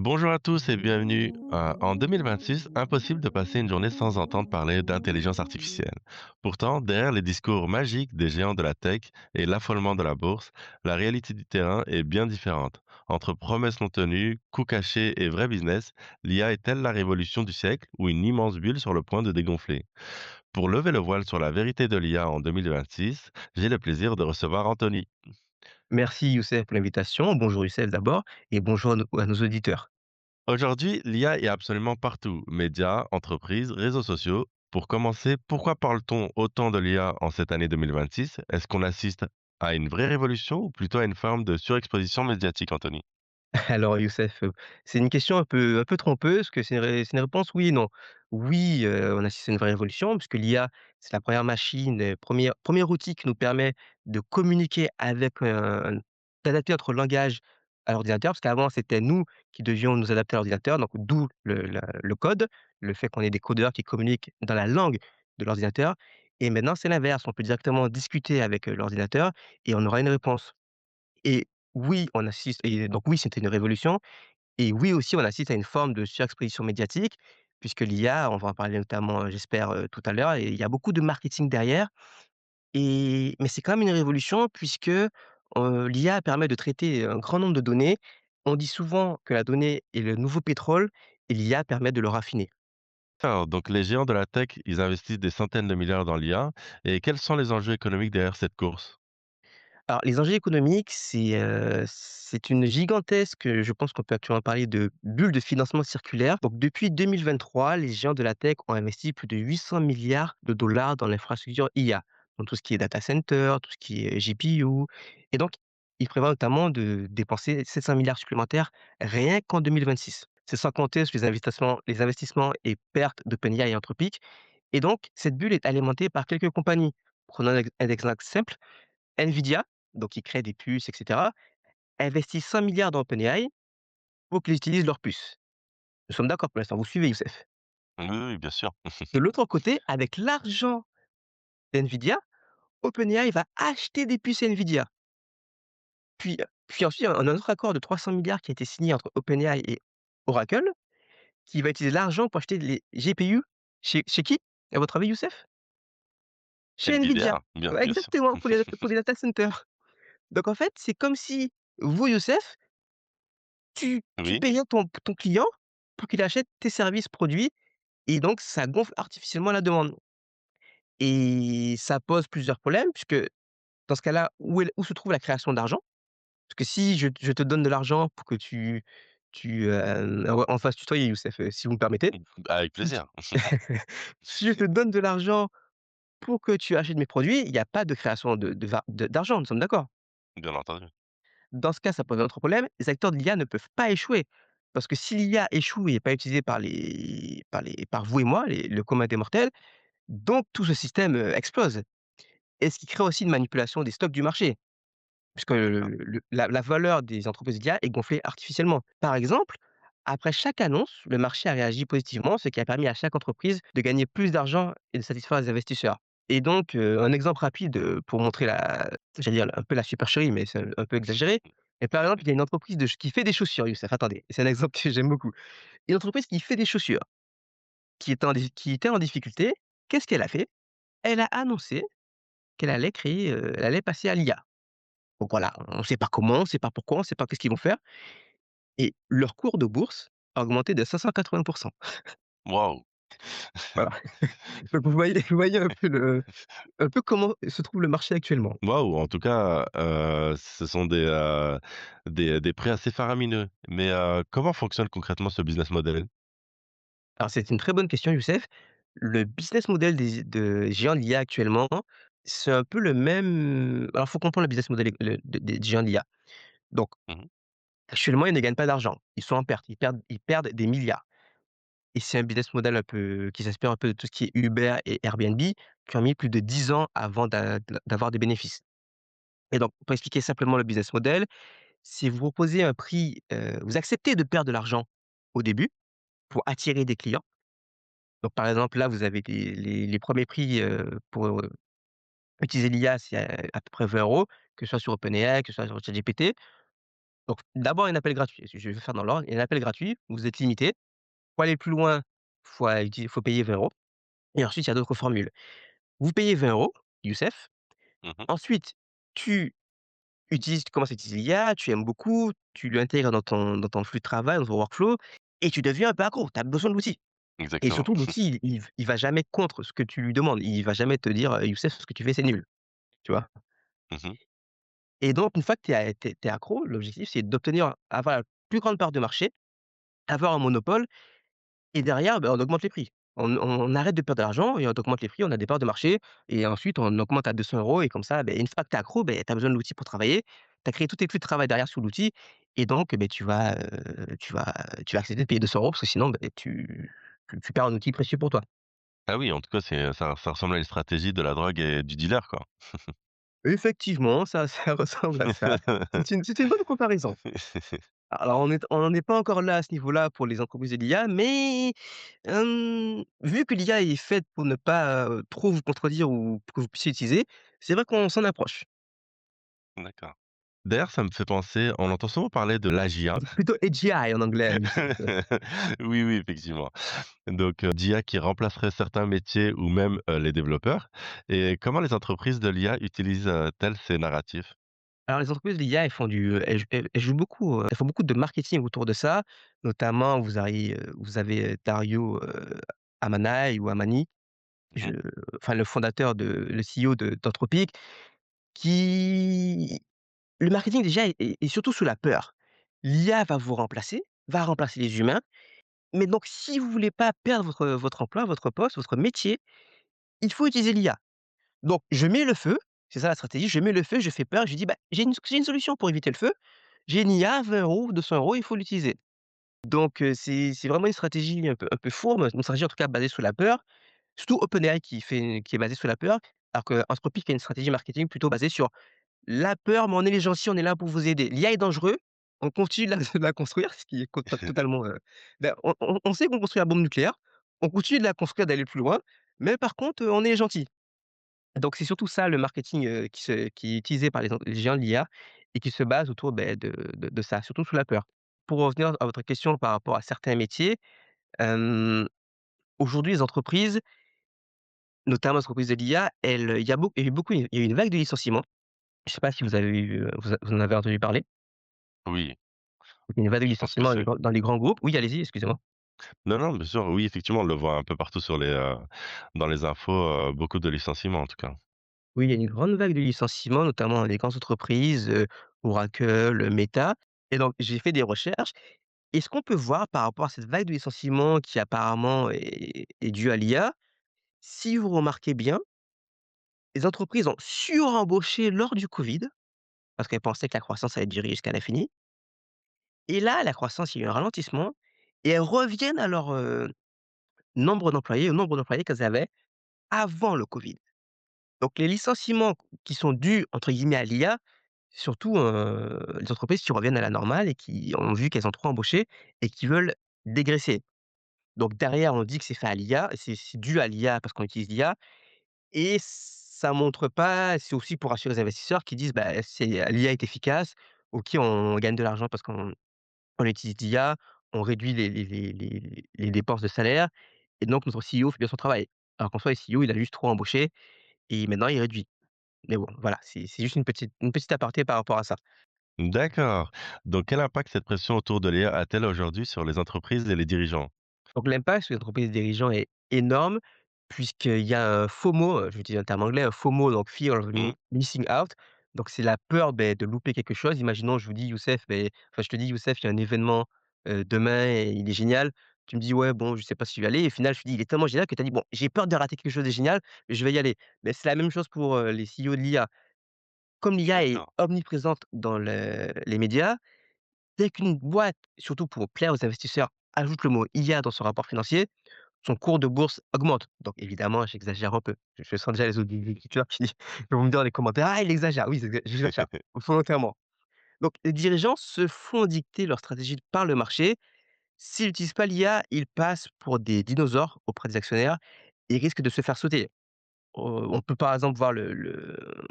Bonjour à tous et bienvenue. En 2026, impossible de passer une journée sans entendre parler d'intelligence artificielle. Pourtant, derrière les discours magiques des géants de la tech et l'affolement de la bourse, la réalité du terrain est bien différente. Entre promesses non tenues, coûts cachés et vrai business, l'IA est-elle la révolution du siècle ou une immense bulle sur le point de dégonfler? Pour lever le voile sur la vérité de l'IA en 2026, j'ai le plaisir de recevoir Anthony. Merci Youssef pour l'invitation. Bonjour Youssef d'abord et bonjour à nos auditeurs. Aujourd'hui, l'IA est absolument partout. Médias, entreprises, réseaux sociaux. Pour commencer, pourquoi parle-t-on autant de l'IA en cette année 2026? Est-ce qu'on assiste à une vraie révolution ou plutôt à une forme de surexposition médiatique, Anthony? Alors Youssef, c'est une question un peu trompeuse, parce que c'est une réponse oui et non. Oui, on assiste à une vraie révolution puisque l'IA, c'est la première machine, 1er outil qui nous permet de communiquer avec, d'adapter notre langage à l'ordinateur, parce qu'avant c'était nous qui devions nous adapter à l'ordinateur, donc d'où le code, le fait qu'on ait des codeurs qui communiquent dans la langue de l'ordinateur et maintenant c'est l'inverse, on peut directement discuter avec, l'ordinateur et on aura une réponse. Et oui, on assiste et donc oui, c'était une révolution et oui aussi, on assiste à une forme de surexposition médiatique puisque l'IA, on va en parler notamment, j'espère, tout à l'heure et il y a beaucoup de marketing derrière mais c'est quand même une révolution puisque, l'IA permet de traiter un grand nombre de données. On dit souvent que la donnée est le nouveau pétrole et l'IA permet de le raffiner. Alors, donc les géants de la tech, ils investissent des centaines de milliards dans l'IA. Et quels sont les enjeux économiques derrière cette course? Alors les enjeux économiques, c'est une gigantesque, je pense qu'on peut actuellement parler de bulle de financement circulaire. Donc depuis 2023, les géants de la tech ont investi plus de 800 milliards de dollars dans l'infrastructure IA, dans tout ce qui est data center, tout ce qui est GPU et donc ils prévoient notamment de dépenser 700 milliards supplémentaires rien qu'en 2026. C'est sans compter sur les investissements et pertes d'OpenAI et Anthropic et donc cette bulle est alimentée par quelques compagnies. Prenons un exemple simple, Nvidia, donc qui créent des puces et cetera, investissent 100 milliards dans OpenAI pour qu'ils utilisent leurs puces. Nous sommes d'accord pour l'instant, vous suivez Youssef? Oui, oui, bien sûr. De l'autre côté, avec l'argent d'Nvidia, OpenAI va acheter des puces Nvidia. Puis ensuite, on a un autre accord de 300 milliards qui a été signé entre OpenAI et Oracle, qui va utiliser l'argent pour acheter les GPU chez qui, à votre avis Youssef? Chez Nvidia. NVIDIA, bien, Ouais, bien sûr. exactement, pour les data centers. Donc en fait, c'est comme si vous, Youssef, tu Oui. payais ton client pour qu'il achète tes services produits et donc ça gonfle artificiellement la demande et ça pose plusieurs problèmes puisque dans ce cas-là, où se trouve la création d'argent? Parce que si je te donne de l'argent pour que on va se tutoyer Youssef, si vous me permettez. Avec Si tu plaisir, si je te donne de l'argent pour que tu achètes mes produits, il y a pas de création d'argent, nous sommes d'accord? bien entendu. Dans ce cas, ça pose un autre problème, les acteurs de l'IA ne peuvent pas échouer. Parce que si l'IA échoue et n'est pas utilisée par vous et moi, le commun des mortels, donc tout ce système, explose et ce qui crée aussi une manipulation des stocks du marché, puisque D'accord. la valeur des entreprises d'IA est gonflée artificiellement. Par exemple, après chaque annonce, le marché a réagi positivement, ce qui a permis à chaque entreprise de gagner plus d'argent et de satisfaire les investisseurs. Et donc, un exemple rapide, pour montrer j'allais dire un peu la supercherie, mais c'est un peu exagéré. Mais par exemple, il y a une entreprise qui fait des chaussures, Youssef, attendez, c'est un exemple que j'aime beaucoup. Une entreprise qui fait des chaussures, qui était en difficulté, qu'est-ce qu'elle a fait? Elle a annoncé qu'elle allait passer à l'IA. Donc voilà, on ne sait pas comment, on ne sait pas pourquoi, on ne sait pas qu'est-ce qu'ils vont faire et leur cours de bourse a augmenté de 580. Waouh! Voilà. Donc vous voyez un peu comment se trouve le marché actuellement. Waouh, en tout cas, ce sont des prix assez faramineux. Mais, comment fonctionne concrètement ce business model? Alors c'est une très bonne question Youssef. Le business model des géants de l'IA actuellement, c'est un peu le même alors il faut comprendre le business model des géants de l'IA. Donc Mmh. actuellement, ils ne gagnent pas d'argent. Ils sont en perte, ils perdent des milliards et c'est un business model un peu qui s'inspire un peu de tout ce qui est Uber et Airbnb, qui ont mis plus de 10 ans avant d'avoir des bénéfices et donc pour expliquer simplement le business model, si vous proposez un prix, vous acceptez de perdre de l'argent au début pour attirer des clients. Donc par exemple, là, vous avez les 1ers prix, pour, utiliser l'IA, c'est à peu près 20 €, que ce soit sur OpenAI, que ce soit sur ChatGPT Donc d'abord, il y a un appel gratuit. Je vais faire dans l'ordre. Il y a un appel gratuit, vous êtes limité. Pour aller plus loin, faut payer 20 € et ensuite il y a d'autres formules. Vous payez 20 € Youssef. Mmh. Ensuite, tu tu commences à utiliser l'IA, tu aimes beaucoup, tu l'intègres dans ton flux de travail, dans ton workflow et tu deviens un peu accro. Tu as besoin de l'outil et Exactement. surtout l'outil, il va jamais contre ce que tu lui demandes. Il va jamais te dire: «Youssef, ce que tu fais, c'est nul», tu vois? Mmh. Et donc une fois que tu es accro, l'objectif, c'est d'obtenir avoir la plus grande part de marché, avoir un monopole et derrière, on augmente les prix. On arrête de perdre de l'argent et on augmente les prix, on a des parts de marché et ensuite on augmente à 200 € et comme ça, une fois que tu es accro, tu as besoin de l'outil pour travailler. Tu as créé tous tes flux de travail derrière sur l'outil et donc tu vas accepter de payer 200 € parce que sinon, tu perds un outil précieux pour toi. Ah oui, en tout cas, ça ressemble à une stratégie de la drogue et du dealer, quoi. Effectivement, ça ça ressemble à ça. C'est une bonne comparaison. Alors on n'en est pas encore là, à ce niveau-là, pour les entreprises de l'IA, mais vu que l'IA est faite pour ne pas, trop vous contredire ou pour que vous puissiez utiliser, c'est vrai qu'on s'en approche. D'accord. D'ailleurs, ça me fait penser, on entend souvent parler de l'AGIA. Plutôt AGI en anglais, Youssef. Oui, oui, effectivement. Donc, d'IA qui remplacerait certains métiers ou même, les développeurs et comment les entreprises de l'IA utilisent, elles ces narratifs? Alors les entreprises de l'IA, elles jouent beaucoup, elles font beaucoup de marketing autour de ça. Notamment, vous avez Dario, Ammanai ou Amani, je Mmh. enfin le CEO d'Anthropic, qui le marketing déjà est surtout sous la peur. L'IA va vous remplacer, va remplacer les humains, mais donc si vous voulez pas perdre votre emploi, votre poste, votre métier, il faut utiliser l'IA. Donc je mets le feu, c'est ça la stratégie, je mets le feu, je fais peur, je dis: «Bah, j'ai une solution pour éviter le feu. J'ai une IA, 20 € ou 200 €, il faut l'utiliser». Donc c'est vraiment une stratégie un peu fourbe, une stratégie en tout cas basée sur la peur, surtout OpenAI qui est basée sur la peur, alors qu'Anthropic a une stratégie marketing plutôt basée sur la peur, mais on est les gentils, on est là pour vous aider. L'IA est dangereux, on continue de la construire, ce qui est totalement, on sait qu'on construit la bombe nucléaire, on continue de la construire, d'aller plus loin, mais par contre, on est gentils. Donc c'est surtout ça le marketing, qui est utilisé par les géants de l'IA et qui se base autour, de ça, surtout sous la peur. Pour revenir à votre question par rapport à certains métiers, hem, aujourd'hui les entreprises, notamment les entreprises de l'IA, il y a eu une vague de licenciements. Je ne sais pas si vous en avez entendu parler? Oui, Il y a une vague de je pense que licenciements c'est dans les grands groupes. Oui, allez-y, excusez-moi. non, non, bien sûr, oui, effectivement, on le voit un peu partout dans les infos, beaucoup de licenciements, en tout cas. Oui, il y a une grande vague de licenciements, notamment dans les grandes entreprises, Oracle, Meta et donc j'ai fait des recherches et ce qu'on peut voir par rapport à cette vague de licenciements qui apparemment est due à l'IA, si vous remarquez bien, les entreprises ont surembauché lors du covid, parce qu'elles pensaient que la croissance allait durer jusqu'à l'infini et là, la croissance, il y a eu un ralentissement et elles reviennent à leur, nombre d'employés, au nombre d'employés qu'elles avaient avant le covid. Donc les licenciements qui sont dus, entre guillemets, à l'IA, surtout, les entreprises qui reviennent à la normale et qui ont vu qu'elles ont trop embauché et qui veulent dégraisser. Donc derrière, on dit que c'est fait à l'IA, c'est dû à l'IA parce qu'on utilise l'IA et ça montre pas, c'est aussi pour rassurer les investisseurs qui disent: «Bah, l'IA est efficace, OK, on gagne de l'argent parce qu'on utilise l'IA, on réduit les dépenses de salaire et donc notre CEO fait bien son travail». Alors qu'en soi, le CEO, il a juste trop embauché et maintenant il réduit. Mais bon, voilà, c'est juste une petite aparté par rapport à ça. D'accord. Donc quel impact cette pression autour de l'IA a-t-elle aujourd'hui sur les entreprises et les dirigeants? Donc l'impact sur les entreprises dirigeants est énorme, puisqu'il y a un FOMO, je vais utiliser un terme anglais, un FOMO, donc Fear of Mmh. Missing Out. Donc c'est la peur, de louper quelque chose. Imaginons, je vous dis: «Youssef», enfin je te dis: «Youssef, il y a un événement, demain et il est génial». Tu me dis: «Ouais, bon, je sais pas si je vais y aller» et au final, je te dis: «Il est tellement génial» que tu as dit: «Bon, j'ai peur de rater quelque chose de génial, mais je vais y aller». Mais c'est la même chose pour, les CEO de l'IA. Comme l'IA est D'accord. omniprésente dans les médias, dès qu'une boîte, surtout pour plaire aux investisseurs, ajoute le mot IA dans son rapport financier, son cours de bourse augmente. Donc évidemment, j'exagère un peu. Je sens déjà les auditeurs qui vont me dire dans les commentaires: «Ah, il exagère». Oui, j'exagère volontairement. Donc les dirigeants se font dicter leur stratégie par le marché. S'ils n'utilisent pas l'IA, ils passent pour des dinosaures auprès des actionnaires et risquent de se faire sauter. On peut par exemple voir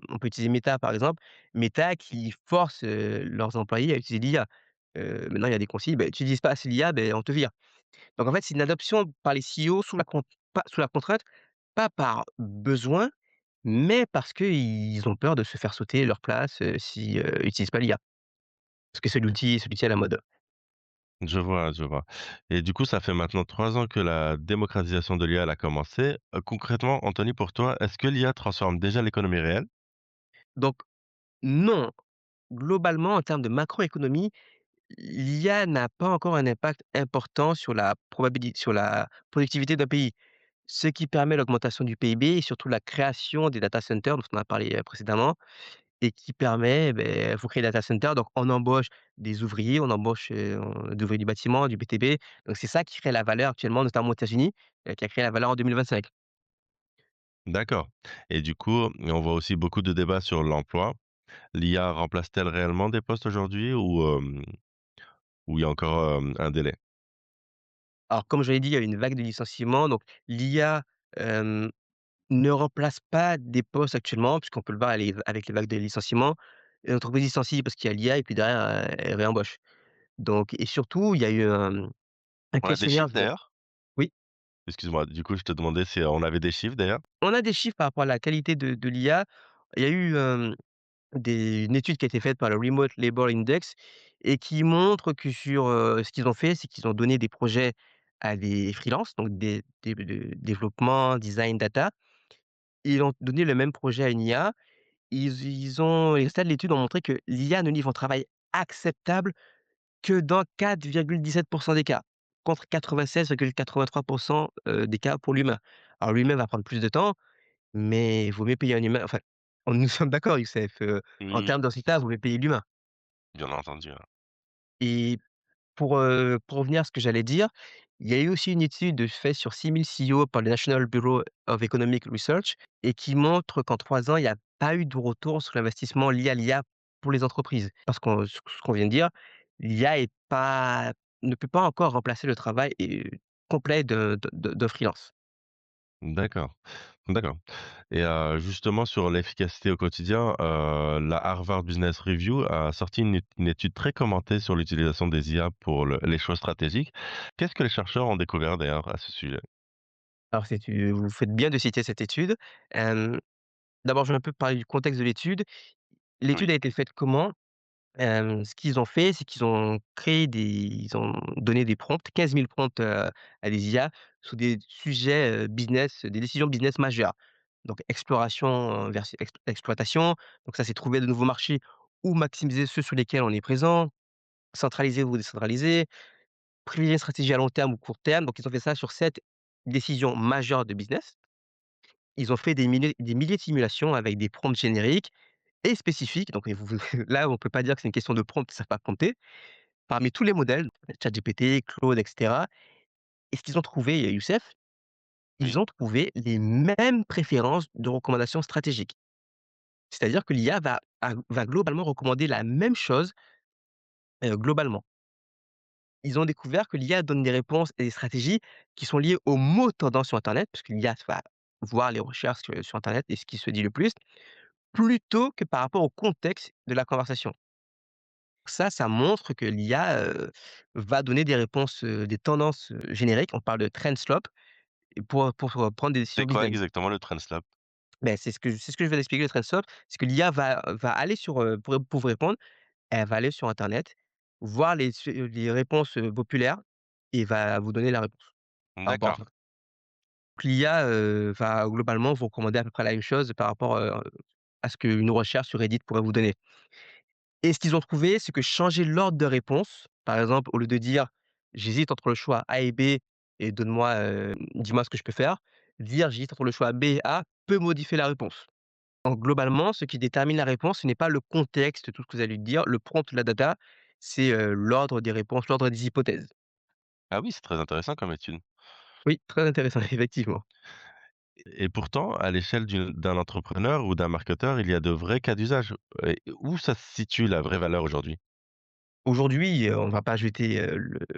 on peut utiliser Meta par exemple. Meta qui force, leurs employés à utiliser l'IA. Maintenant il y a des consignes, ben: «Tu utilises pas assez l'IA, ben on te vire». Donc en fait, c'est une adoption par les CEO sous la contrainte, pas par besoin, mais parce qu'ils ont peur de se faire sauter leur place, si, utilisent pas l'IA. Parce que c'est l'outil à la mode. Je vois et du coup, ça fait maintenant 3 ans que la démocratisation de l'IA, elle a commencé. Concrètement, Anthony, pour toi, est-ce que l'IA transforme déjà l'économie réelle? Donc non, globalement en termes de macroéconomie, l'IA n'a pas encore un impact important sur la productivité d'un pays. Ce qui permet l'augmentation du PIB et surtout la création des data centers dont on a parlé, précédemment et qui permet, beh, faut créer des data centers, donc on embauche des ouvriers, on embauche, des ouvriers du bâtiment, du BTP, donc c'est ça qui crée la valeur actuellement, notamment aux États-Unis, qui a créé la valeur en 2025. D'accord et du coup, on voit aussi beaucoup de débats sur l'emploi. L'IA remplace-t-elle réellement des postes aujourd'hui ou il y a encore, un délai? Alors comme je l'ai dit, il y a une vague de licenciements, donc l'IA, hem, ne remplace pas des postes actuellement, puisqu'on peut le voir avec les vagues de licenciements. Les entreprises licencient parce qu'il y a l'IA et puis derrière, elles réembauchent. Donc et surtout, il y a eu un On a des questionnaire chiffres de d'ailleurs? oui, Excuse-moi, du coup, je te demandais si, on avait des chiffres d'ailleurs? on a des chiffres par rapport à la qualité de l'IA. Il y a eu, une étude qui a été faite par le Remote Labour Index et qui montre que ce qu'ils ont fait, c'est qu'ils ont donné des projets à des freelances, donc des de développement, design, data. Ils ont donné le même projet à une IA. Les résultats de l'étude ont montré que l'IA ne livre un travail acceptable que dans 4,17 des cas, contre 96,83 des cas pour l'humain. Alors l'humain va prendre plus de temps, mais il vaut mieux payer un humain, enfin, nous sommes d'accord Youssef, en Oui, termes de résultats, il vaut mieux payer l'humain bien entendu, ouais. et pour revenir à ce que j'allais dire, il y a eu aussi une étude faite sur 6 000 CEO par le National Bureau of Economic Research et qui montre qu'en 3 ans, il y a pas eu de retour sur l'investissement lié à l'IA pour les entreprises. Parce que ce qu'on vient de dire, l'IA est pas ne peut pas encore remplacer le travail complet de freelance. D'accord, d'accord et justement sur l'efficacité au quotidien, la Harvard Business Review a sorti une étude très commentée sur l'utilisation des IA pour les choix stratégiques. Qu'est-ce que les chercheurs ont découvert d'ailleurs à ce sujet? Alors vous faites bien de citer cette étude. Hem, D'abord, je vais un peu parler du contexte de l'étude. L'étude Oui, a été faite comment? Ce qu'ils ont fait, c'est ils ont donné des prompts, 15 000 prompts, à des IA sur des sujets, business, des décisions business majeures. Donc exploration, versus exploitation, donc ça, c'est trouver de nouveaux marchés ou maximiser ceux sur lesquels on est présent, centraliser ou décentraliser, privilégier une stratégie à long terme ou court terme. Donc ils ont fait ça sur 7 décisions majeures de business. Ils ont fait des milliers de simulations avec des prompts génériques et spécifiques. Donc vous là, on peut pas dire que c'est une question de prompt, ils savent pas prompter. Parmi tous les modèles, ChatGPT, Claude et cetera, et ce qu'ils ont trouvé, Youssef, ils oui. ont trouvé les mêmes préférences de recommandations stratégiques. C'est-à-dire que l'IA va globalement recommander la même chose, globalement. Ils ont découvert que l'IA donne des réponses et des stratégies qui sont liées aux mots tendance sur internet, parce que l'IA va voir les recherches, sur internet et ce qui se dit le plus, plutôt que par rapport au contexte de la conversation. Ça montre que l'IA, va donner des réponses, des tendances, génériques. On parle de trend slop et pour prendre des C'est décisions quoi business. exactement le Translab? Ben c'est ce que je viens d'expliquer, le trend slop, c'est que l'IA va aller pour vous répondre, elle va aller sur internet, voir les réponses, populaires et va vous donner la réponse par rapport à D'accord. ça. Donc l'IA, va globalement vous recommander à peu près la même chose par rapport, à ce qu'une recherche sur Reddit pourrait vous donner. Et ce qu'ils ont trouvé, c'est que changer l'ordre de réponse, par exemple, au lieu de dire: «J'hésite entre le choix A et B et dis-moi ce que je peux faire», dire: «J'hésite entre le choix B et A» peut modifier la réponse. Donc globalement, ce qui détermine la réponse, ce n'est pas le contexte, tout ce que vous allez lui dire, le prompt, la data, c'est, l'ordre des réponses, l'ordre des hypothèses. Ah oui, c'est très intéressant comme étude Oui, très intéressant, effectivement. et pourtant, à l'échelle d'un entrepreneur ou d'un marketeur, il y a de vrais cas d'usage et où ça se situe la vraie valeur aujourd'hui? Aujourd'hui, on va pas jeter,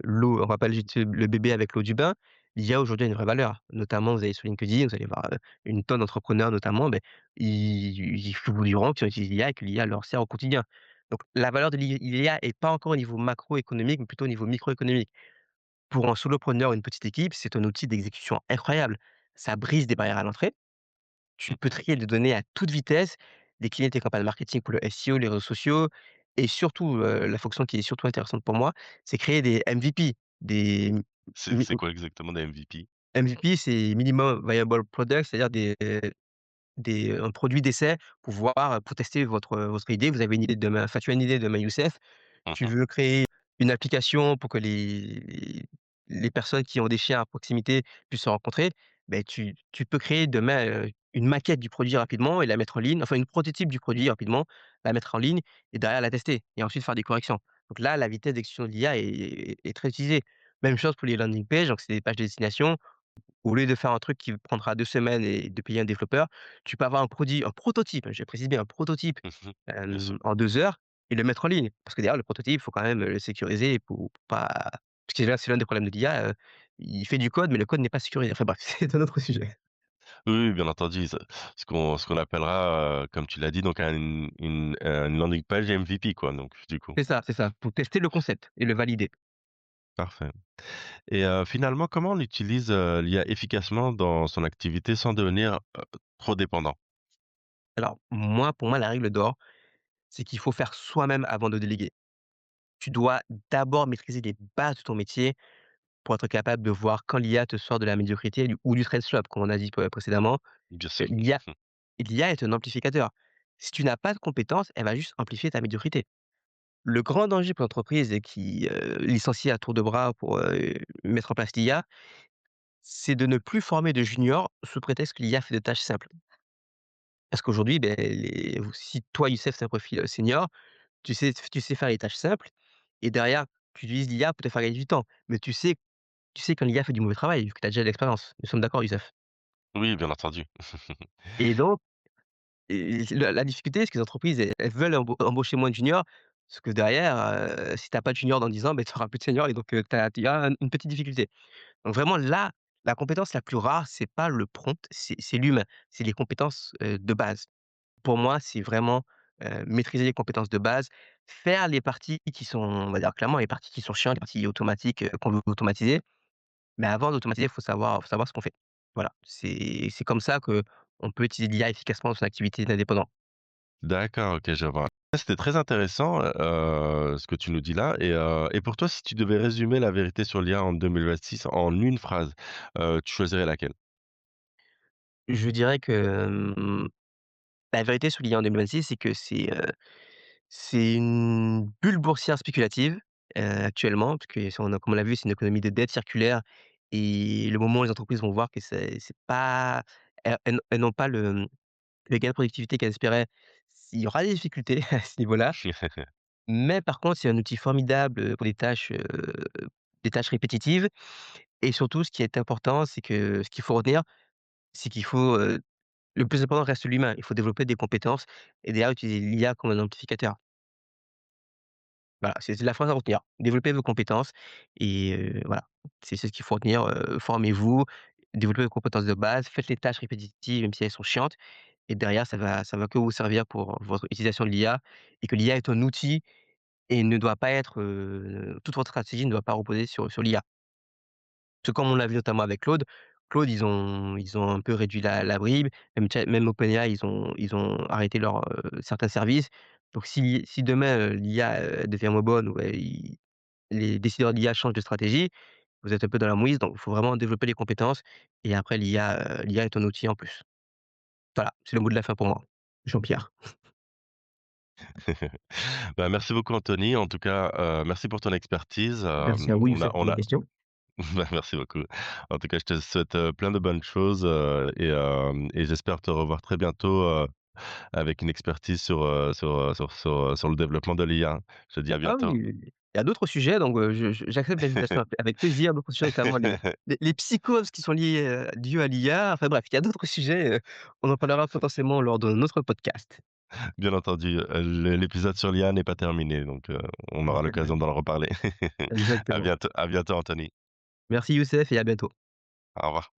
on va pas jeter le bébé avec l'eau du bain. L'IA aujourd'hui a une vraie valeur. Notamment, vous allez sur LinkedIn, vous allez voir, une tonne d'entrepreneurs notamment, beh, ils vous diront qu'ils utilisent l'IA et que l'IA leur sert au quotidien. Donc la valeur de l'IA est pas encore au niveau macroéconomique, mais plutôt au niveau microéconomique. Pour un solopreneur ou une petite équipe, c'est un outil d'exécution incroyable. Ça brise des barrières à l'entrée. Tu peux trier des données à toute vitesse, décliner tes campagnes marketing pour le SEO, les réseaux sociaux et surtout, la fonction qui est surtout intéressante pour moi, c'est créer des MVP, des C'est quoi exactement des MVP? MVP, c'est minimum viable product, c'est-à-dire un produit d'essai pour voir, pour tester votre idée. Vous avez une idée de demain, enfin, tu as une idée demain, Youssef, tu Mmh. veux créer une application pour que les personnes qui ont des chiens à proximité puissent se rencontrer, beh, tu peux créer demain, une maquette du produit rapidement et la mettre en ligne, enfin une prototype du produit rapidement, la mettre en ligne et derrière la tester et ensuite faire des corrections. Donc là, la vitesse d'exécution de l'IA est très utilisée. Même chose pour les landing pages, donc c'est des pages de destination. Au lieu de faire un truc qui prendra 2 semaines et de payer un développeur, tu peux avoir un prototype, je précise bien un prototype, Mmh. Bien sûr. en 2 heures et le mettre en ligne. Parce que derrière le prototype, il faut quand même, le sécuriser pour pas parce que là, c'est l'un des problèmes de l'IA, il fait du code, mais le code n'est pas sécurisé. Enfin bref, c'est un autre sujet. Oui, oui, bien entendu, ce qu'on appellera, comme tu l'as dit, donc une landing page MVP quoi, donc du coup. C'est ça, pour tester le concept et le valider. Parfait. Et finalement, comment on utilise, l'IA efficacement dans son activité sans devenir, trop dépendant? Alors moi, pour moi, la règle d'or, c'est qu'il faut faire soi-même avant de déléguer. Tu dois d'abord maîtriser les bases de ton métier pour être capable de voir quand l'IA te sort de la médiocrité ou du trade swap, comme on a dit précédemment. Bien Heu, sûr. l'IA l'IA est un amplificateur. Si tu n'as pas de compétences, elle va juste amplifier ta médiocrité. Le grand danger pour l'entreprise qui, licencie à tour de bras pour, mettre en place l'IA, c'est de ne plus former de juniors sous prétexte que l'IA fait des tâches simples. Parce qu'aujourd'hui, beh, si toi, Youssef, c'est un profil, senior, tu sais faire les tâches simples et derrière, tu utilises l'IA pour te faire gagner du temps. Mais tu sais quand l'IA fait du mauvais travail, vu que tu as déjà de l'expérience. Nous sommes d'accord, Youssef? Oui, bien entendu. Et donc la difficulté, c'est que les entreprises, elles veulent embaucher moins de juniors, parce que derrière, si tu as pas de junior dans 10 ans, beh, tu auras plus de seniors et donc il y a une petite difficulté. Donc vraiment là, la compétence la plus rare, c'est pas le prompt, c'est l'humain, c'est les compétences, de base. Pour moi, c'est vraiment, maîtriser les compétences de base, faire les parties qui sont, on va dire clairement, les parties qui sont chiantes, les parties automatiques, qu'on veut automatiser. Mais avant d'automatiser, il faut savoir ce qu'on fait. Voilà, c'est comme ça qu'on peut utiliser l'IA efficacement dans son activité d'indépendant. D'accord, OK, je vois. C'était très intéressant, ce que tu nous dis là et pour toi, si tu devais résumer la vérité sur l'IA en 2026 en une phrase, tu choisirais laquelle? Je dirais que, la vérité sur l'IA en 2026, c'est que c'est une bulle boursière spéculative, actuellement, parce que si on a comme on l'a vu, c'est une économie de dette circulaire et le moment où les entreprises vont voir que c'est pas elles n'ont pas le gain de productivité qu'elles espéraient, il y aura des difficultés à ce niveau-là. Mais par contre, c'est un outil formidable, pour des tâches répétitives et surtout ce qui est important, c'est que ce qu'il faut retenir, c'est qu'il faut, le plus important reste l'humain. Il faut développer des compétences et derrière utiliser l'IA comme un amplificateur. Voilà, c'est la phrase à retenir. Développez vos compétences et voilà. C'est ce qu'il faut retenir, formez-vous, développez vos compétences de base, faites les tâches répétitives même si elles sont chiantes et derrière ça va que vous servir pour votre utilisation de l'IA et que l'IA est un outil et ne doit pas être, toute votre stratégie ne doit pas reposer sur l'IA. Parce que comme on l'a vu notamment avec Claude, ils ont un peu réduit la bribe, même OpenAI, ils ont arrêté certains services. Donc si demain, l'IA, devient moins bonne ou les décideurs d'IA changent de stratégie, vous êtes un peu dans la mouise, donc il faut vraiment développer les compétences et après l'IA est un outil en plus. Voilà, c'est le mot de la fin pour moi. Jean-Pierre. Bah, merci beaucoup Anthony. En tout cas, merci pour ton expertise. Merci à vous On a Youssef pour on vos a questions. bah, merci beaucoup. En tout cas, je te souhaite, plein de bonnes choses, et j'espère te revoir très bientôt, avec une expertise sur le développement de l'IA. Je te dis à Ah oui, bientôt. il y a d'autres sujets donc j'accepte l'invitation avec plaisir, d'autres sujets notamment les psychoses qui sont liées à l'IA, enfin bref, il y a d'autres sujets, on en parlera potentiellement lors d'un autre podcast. Bien entendu, l'épisode sur l'IA n'est pas terminé, donc on aura l'occasion d'en reparler. Exactement. À bientôt Anthony. Merci Youssef et à bientôt. Au revoir.